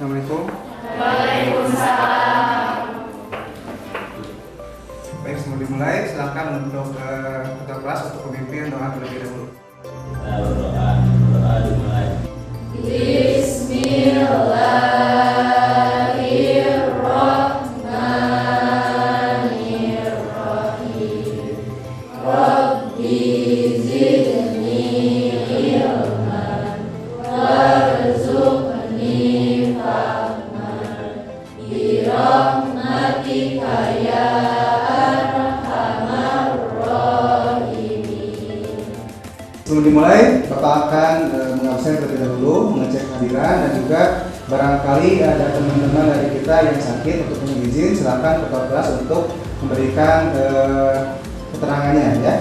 Assalamualaikum. Waalaikumsalam. Baik, sebelum dimulai, silakan untuk ketua kelas untuk pemimpin doa terlebih dahulu. Doa dimulai. Bismillahirrahmanirrahim. Rabbi zidni ilman warzuqni fahman birahmatika ya arhamar rahimin. Sebelum dimulai, Bapak akan mengabsen terlebih dahulu, mengecek hadiran dan juga barangkali ada teman-teman dari kita yang sakit untuk minta izin, silakan ketua kelas untuk memberikan keterangannya ya.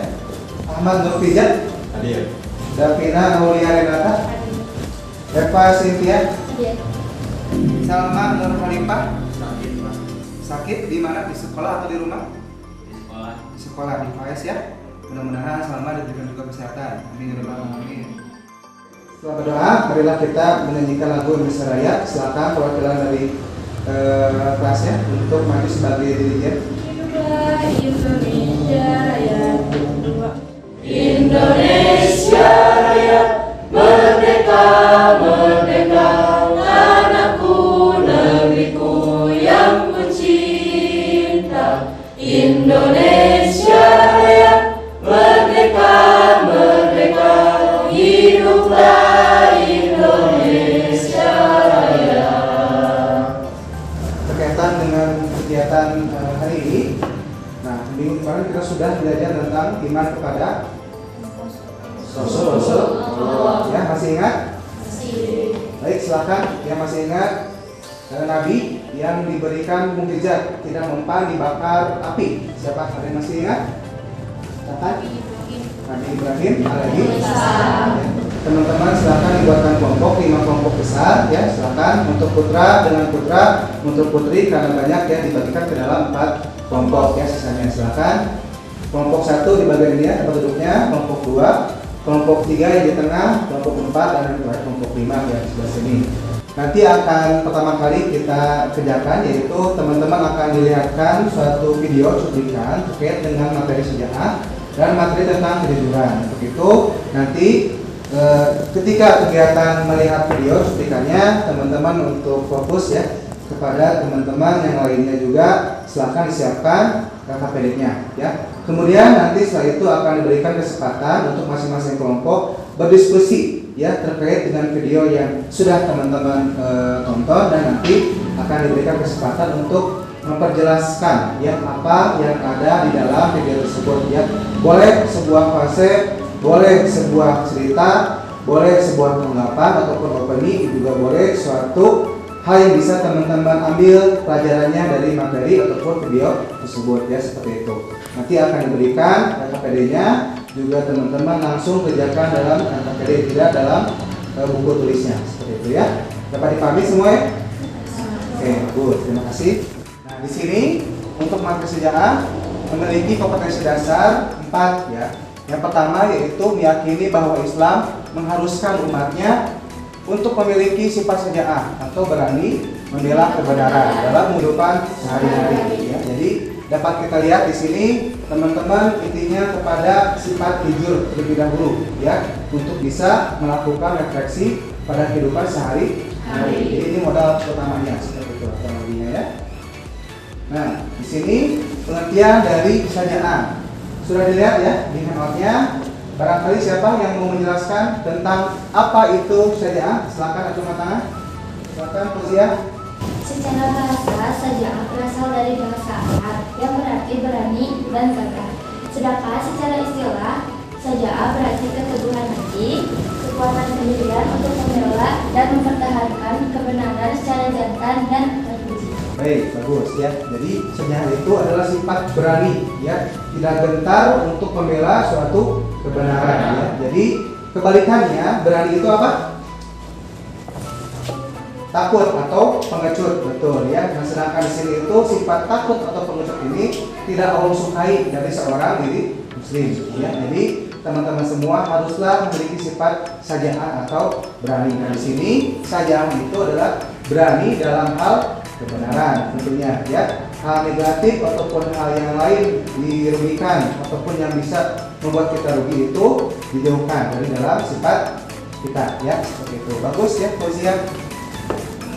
Ahmad Nurfijat, Hadir. Davina Aulia Renata, Eva Cynthia, Salma Nur Khalifah. Sakit Pak. Sakit di mana? Di sekolah atau di rumah? Di sekolah. Di sekolah, di FAS ya. Mudah-mudahan Salma diberikan juga kesehatan. Amin ya rabbal alamin. Setelah berdoa, marilah kita menyanyikan lagu Indonesia Raya. Silakan perwakilan dari kelasnya untuk maju sebagai dirijen. Indonesia Raya, Indonesia Raya, merdeka, merdeka, tanahku, negeriku yang ku cinta. Indonesia Raya, merdeka, merdeka, hiduplah Indonesia Raya. Berkaitan dengan kegiatan hari ini, nah minggu kemarin kita sudah belajar tentang iman kepada Rasul. Ya, masih ingat? Baik, silakan yang masih ingat Nabi yang diberikan mukjizat tidak mempan dibakar api. Siapa? Ada yang masih ingat? Silakan. Nabi Ibrahim alaihi salam. Ya. Teman-teman silakan dibuatkan kelompok 5 kelompok besar ya. Silakan untuk putra dengan putra, untuk putri karena banyak ya dibagikan ke dalam 4 kelompok ya. Sisanya silakan. Kelompok 1 di bagian ini ya tempat duduknya, kelompok 2, kelompok 3 yang di tengah, kelompok 4 dan yang terakhir kelompok 5 ya di sebelah sini. Nanti akan pertama kali kita kerjakan yaitu teman-teman akan dilihatkan suatu video cuplikan terkait dengan materi sejarah dan materi tentang kejujuran. Untuk itu nanti ketika kegiatan melihat video cuplikannya, teman-teman untuk fokus ya kepada teman-teman yang lainnya juga silakan disiapkan KKPD-nya ya. Kemudian nanti setelah itu akan diberikan kesempatan untuk masing-masing kelompok berdiskusi ya terkait dengan video yang sudah teman-teman tonton dan nanti akan diberikan kesempatan untuk memperjelaskan ya apa yang ada di dalam video tersebut ya. Boleh sebuah fase, boleh sebuah cerita, boleh sebuah tanggapan ataupun opini, juga boleh suatu hal yang bisa teman-teman ambil pelajarannya dari materi ataupun video tersebut ya, seperti itu. Nanti akan diberikan KKPD-nya, juga teman-teman langsung kerjakan dalam KKPD, tidak dalam buku tulisnya, seperti itu ya. Dapat dipahami semua ya? Oke, bagus, terima kasih. Nah, di sini untuk materi sejarah memiliki kompetensi dasar 4 ya. Yang pertama yaitu meyakini bahwa Islam mengharuskan umatnya untuk memiliki sifat sejaah atau berani membela kebenaran dalam kehidupan sehari-hari ya. Jadi dapat kita lihat di sini teman-teman intinya kepada sifat jujur terlebih dahulu ya untuk bisa melakukan refleksi pada kehidupan sehari-hari. Jadi ini modal utamanya seperti itu teman-teman ya. Nah, di sini pengertian dari kesejahteraan sudah dilihat ya di handout-nya. Barangkali siapa yang mau menjelaskan tentang apa itu kesejahteraan? Silakan acungkan tangan. Silakan Fuzia. Secara bahasa, saja'ah berasal dari bahasa Arab yang berarti berani dan gagah. Sedangkan secara istilah, saja'ah berarti keteguhan hati, kekuatan pendirian untuk membela dan mempertahankan kebenaran secara jantan dan terpuji. Baik, bagus ya. Jadi sejahtera itu adalah sifat berani ya, tidak gentar untuk membela suatu kebenaran ya. Jadi kebalikannya berani itu apa? Takut atau pengecut, betul ya. Nah, sedangkan di sini itu sifat takut atau pengecut ini tidak Allah sukai dari seorang diri muslim ya. Jadi teman-teman semua haruslah memiliki sifat saja'ah atau berani. Nah, di sini saja'ah itu adalah berani dalam hal kebenaran tentunya ya. Hal negatif ataupun hal yang lain dirugikan ataupun yang bisa membuat kita rugi itu dijauhkan dari dalam sifat kita ya, seperti itu. Bagus ya Fauziah.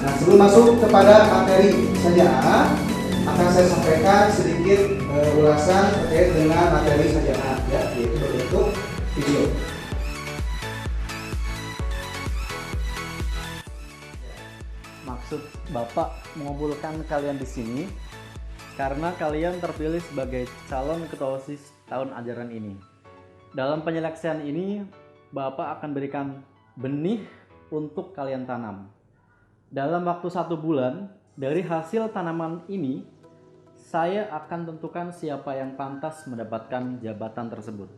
Nah, sebelum masuk kepada materi saja akan saya sampaikan sedikit ulasan terkait dengan materi saja ya, yaitu berbentuk video. Maksud Bapak mengumpulkan kalian di sini karena kalian terpilih sebagai calon ketua OSIS tahun ajaran ini. Dalam penyeleksian ini, Bapak akan berikan benih untuk kalian tanam. Dalam waktu 1 bulan, dari hasil tanaman ini, saya akan tentukan siapa yang pantas mendapatkan jabatan tersebut.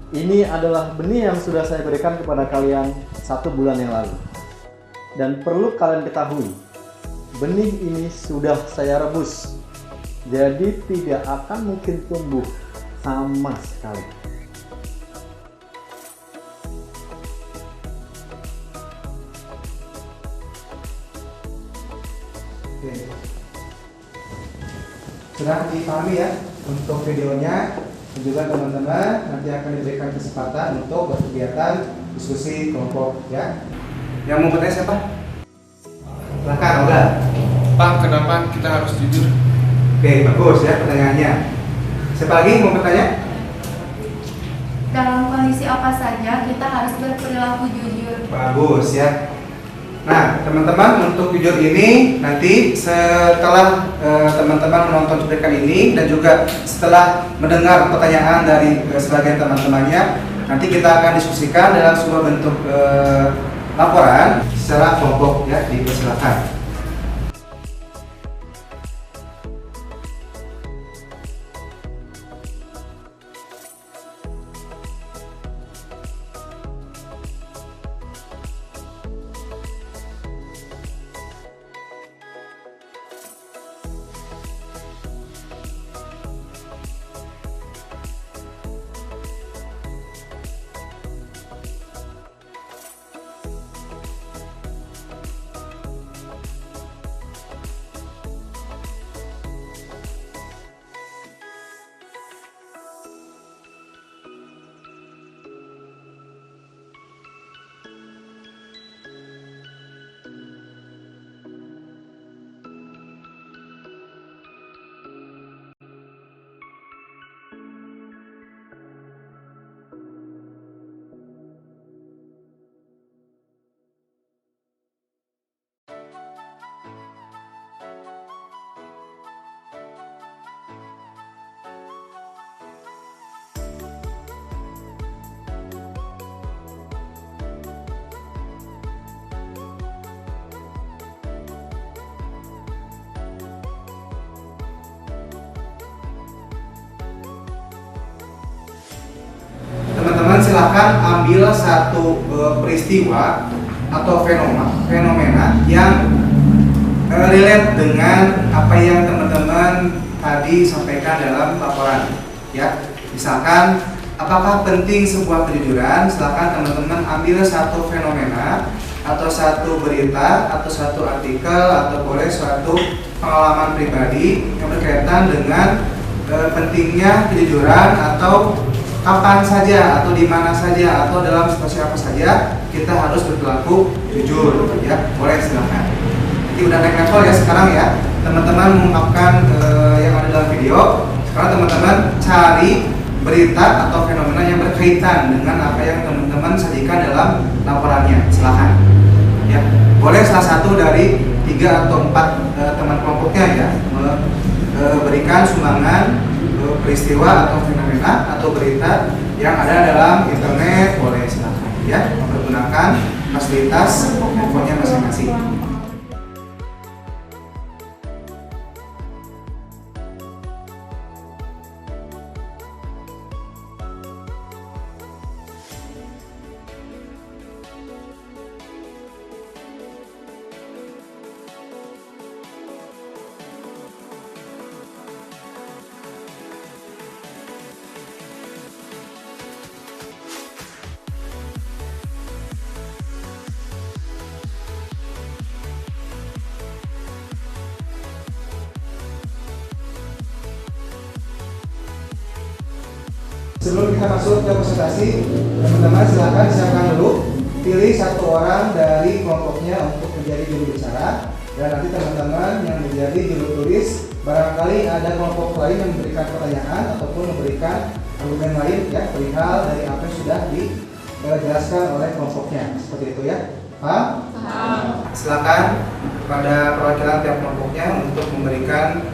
Ini adalah benih yang sudah saya berikan kepada kalian 1 bulan yang lalu. Dan perlu kalian ketahui, benih ini sudah saya rebus. Jadi tidak akan mungkin tumbuh sama sekali. Oke. Sudah dipahami ya untuk videonya. Dan juga teman-teman nanti akan diberikan kesempatan untuk berkegiatan diskusi kelompok ya. Yang mau bertanya siapa? Silakan, Olga. Pak, kenapa kita harus jujur? Oke, bagus ya pertanyaannya. Siapa lagi mau bertanya? Dalam kondisi apa saja kita harus berperilaku jujur. Bagus ya. Nah, teman-teman untuk jujur ini nanti setelah teman-teman menonton cuplikan ini dan juga setelah mendengar pertanyaan dari sebagian teman-temannya, nanti kita akan diskusikan dalam sebuah bentuk laporan secara kelompok ya, dipersilakan. Teman-teman silakan ambil satu peristiwa atau fenomena yang relate dengan apa yang teman-teman tadi sampaikan dalam laporan ya. Misalkan apakah penting sebuah kejujuran, silakan teman-teman ambil satu fenomena atau satu berita atau satu artikel atau boleh suatu pengalaman pribadi yang berkaitan dengan pentingnya kejujuran atau kapan saja atau di mana saja atau dalam situasi apa saja kita harus berperilaku jujur ya. Boleh silakan. Jadi udah naik level ya sekarang ya. Teman-teman mengungkapkan yang ada dalam video. Sekarang teman-teman cari berita atau fenomena yang berkaitan dengan apa yang teman-teman sajikan dalam laporannya. Silakan. Ya. Boleh salah satu dari 3 atau 4 teman kelompoknya ya berikan sumbangan peristiwa atau fenomena atau berita yang ada dalam internet. Boleh silakan ya. menggunakan fasilitas handphonenya masing-masing. Sebelum kita masuk ke presentasi, teman-teman silakan siapkan dulu, pilih satu orang dari kelompoknya untuk menjadi juru bicara, dan nanti teman-teman yang menjadi juru tulis, barangkali ada kelompok lain yang memberikan pertanyaan ataupun memberikan argumen lain ya perihal dari apa yang sudah dijelaskan oleh kelompoknya, seperti itu ya. Paham? Silakan pada perwakilan tiap kelompoknya untuk memberikan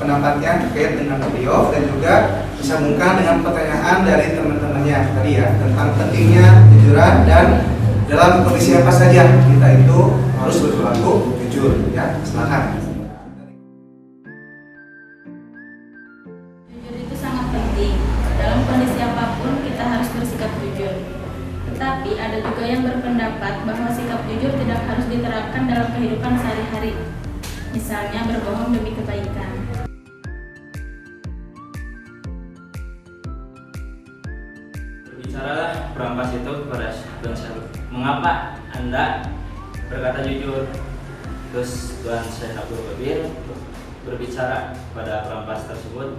pendapatnya terkait dengan video dan juga disambungkan dengan pertanyaan dari teman-temannya tadi ya tentang pentingnya kejujuran dan dalam kondisi apa saja kita itu harus berperilaku jujur ya. Silakan. Jujur itu sangat penting. Dalam kondisi apapun kita harus bersikap jujur. Tetapi ada juga yang berpendapat bahwa sikap jujur tidak harus diterapkan dalam kehidupan sehari-hari. Misalnya berbohong demi kebaikan. Berbicaralah perampas itu kepada Tuan Syahid. Mengapa Anda berkata jujur? Terus Tuan Syahid Abdul Kabir berbicara pada perampas tersebut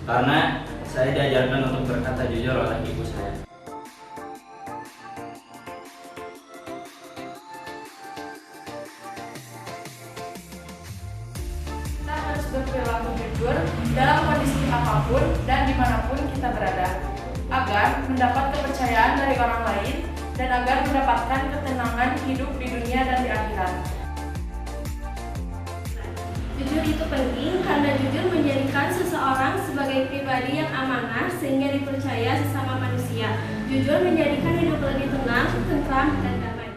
karena saya diajarkan untuk berkata jujur oleh ibu saya. Kita harus berperilaku jujur dalam kondisi apapun dan dimanapun kita berada, agar mendapat kepercayaan dari orang lain dan agar mendapatkan ketenangan hidup di dunia dan di akhirat. Jujur itu penting karena jujur menjadikan seseorang sebagai pribadi yang amanah sehingga dipercaya sesama manusia. Jujur menjadikan hidup lebih tenang, tentram, dan damai.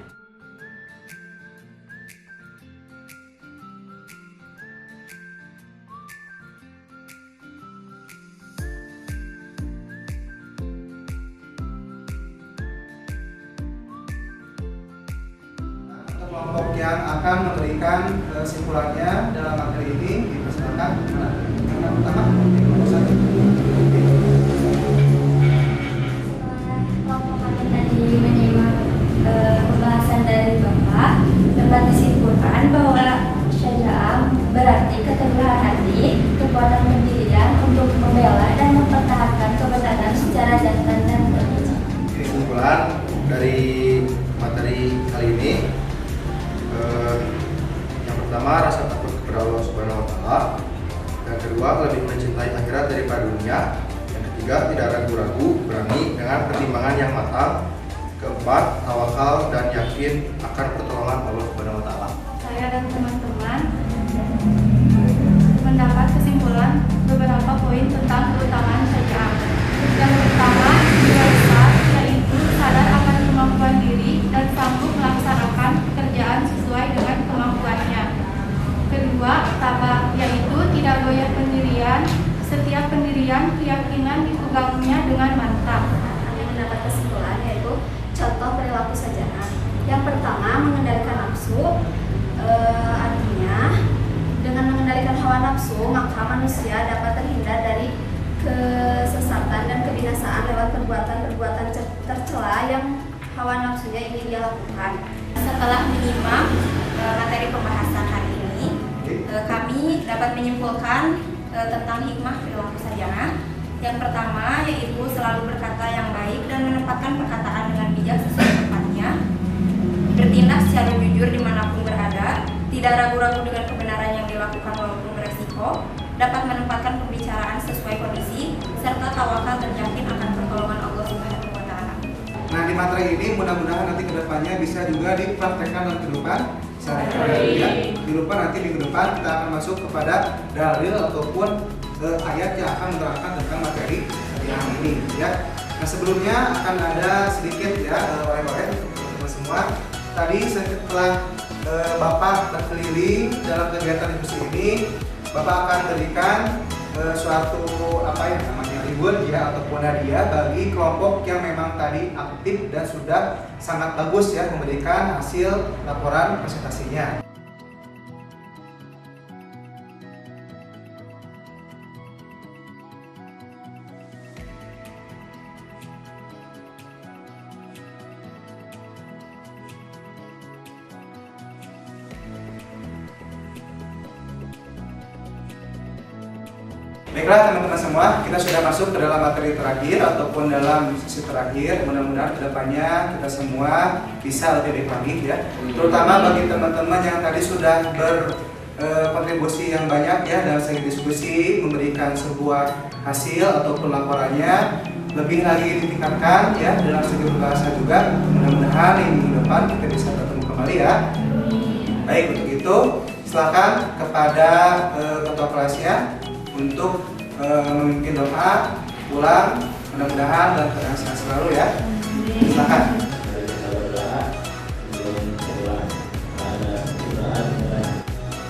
Kelompok yang akan memberikan kesimpulannya dalam materi ini dipersilakan. Yang pertama, nomor 1. Kelompok kami tadi menyimak pembahasan dari Bapak, dapat disimpulkan bahwa syaja'ah berarti keteguhan hati, kekuatan pendirian untuk membela dan mempertahankan kebenaran secara jantan dan terbuka. Kesimpulan dari materi kali ini, yang pertama rasa takut kepada Allah Subhanahu Wa Taala, yang kedua lebih mencintai akhirat daripada dunia, yang ketiga tidak ragu-ragu, berani dengan pertimbangan yang matang, keempat tawakal dan yakin akan pertolongan Allah Subhanahu Wa Taala. Saya dan teman-teman mendapat kesimpulan beberapa poin tentang keutamaan syaja'ah. Yang pertama, yang besar, yaitu sadar akan kemampuan diri dan sanggup melaksanakan pekerjaan sesuai dengan kemampuannya. Kedua, tabah, yaitu tidak goyah pendirian. Setiap pendirian keyakinan dipegangnya dengan mantap. Yang mendapat kesimpulan yaitu contoh perilaku syaja'ah. Yang pertama, mengendalikan nafsu. Artinya dengan mengendalikan hawa nafsu maka manusia dapat terhindar dari kesesatan dan kebinasaan lewat perbuatan-perbuatan tercela yang hawa nafsunya ingin dia lakukan. Setelah menyimak materi pembahasan hari ini, kami dapat menyimpulkan tentang hikmah perilaku syaja'ah. Yang pertama yaitu selalu berkata yang baik dan menempatkan perkataan dengan bijak sesuai tempatnya, bertindak secara jujur dimanapun berada, tidak ragu-ragu dengan kebenaran yang dilakukan walaupun beresiko, dapat menempatkan pembicaraan sesuai kondisi, serta tawakal dan yakin akan pertolongan Allah Subhanahu Wa Taala. Nah, di materi ini mudah-mudahan nanti kedepannya bisa juga dipraktekkan dalam kehidupan sehari-hari ya. Di depan nanti minggu depan kita akan masuk kepada dalil ataupun ayat yang akan menerangkan tentang materi yang ini ya. Nah, sebelumnya akan ada sedikit ya oleh-oleh untuk teman-teman semua. Tadi setelah Bapak berkeliling dalam kegiatan diskusi ini, Bapak akan berikan suatu apa yang namanya reward ya ataupun hadiah bagi kelompok yang memang tadi aktif dan sudah sangat bagus ya memberikan hasil laporan presentasinya. Baiklah teman-teman semua, kita sudah masuk ke dalam materi terakhir ataupun dalam sesi terakhir. Mudah-mudahan kedepannya kita semua bisa lebih baik lagi ya. Terutama bagi teman-teman yang tadi sudah berkontribusi yang banyak ya dalam segi diskusi, memberikan sebuah hasil ataupun laporannya lebih lagi ditingkatkan ya dalam segi berbahasa juga. Mudah-mudahan minggu depan kita bisa bertemu kembali ya. Baik, untuk itu silakan kepada ketua kelasnya untuk memimpin doa pulang, mudah-mudahan dan terasa selalu ya. Silakan.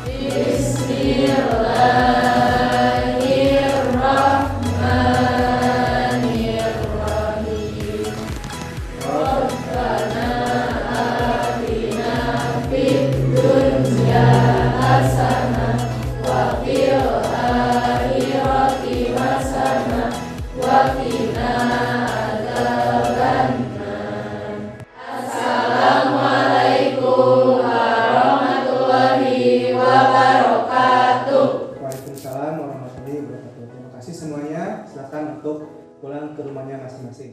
Bismillahirrahmanirrahim. Rabbana atina fid dunya hasanah wa fil akhirati hasanah wa qina adzabannar. Assalamualaikum warahmatullahi wabarakatuh. Waalaikumsalam warahmatullahi wabarakatuh. Terima kasih semuanya. Silakan untuk pulang ke rumahnya masing-masing.